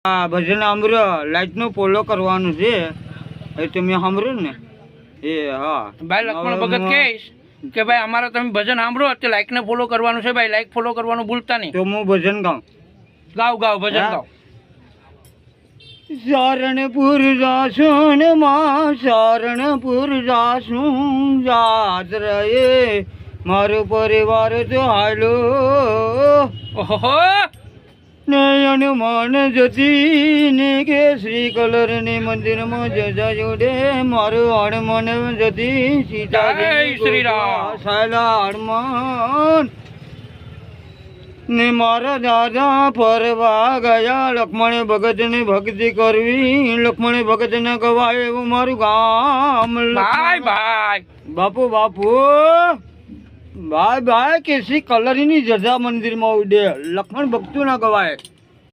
આ ભજન સાંભળો, લાઈટ નો ફોલો કરવાનું છે એ તમે સાંભળો ને એ હા ભાઈ લક્ષ્મણ ભગત કહીશ કે ભાઈ અમારા તમે ભજન સાંભળો તે લાઈક ને ફોલો કરવાનું છે ભાઈ, લાઈક ફોલો કરવાનું ભૂલતા નહીં. તો હું ભજન ગાઉં. ગાવ ભજન ગાવ. સારણપુર જાશું ને માં સારણપુર જાશું, યાદ રહે મારો પરિવાર તો હાલો ઓહો ને હનુમાન જતી ને કેસરી કલર ને મંદિરમાં જજા જોડે મારું હનુમાન જતી સીતા જય શ્રી રામ. સાયલા હનુમાન ને મારા દાદા ફરવા ગયા, લક્ષ્મણ ભગત ને ભક્તિ કરવી, લક્ષ્મણ ભગત ને ગવાય એવું મારું ગામ. ભાઈ ભાઈ બાપુ ભાઈ કેસરી કલર ની જજા મંદિર માં ઉડે, લક્ષ્મણ ભક્તો ના ગવાય.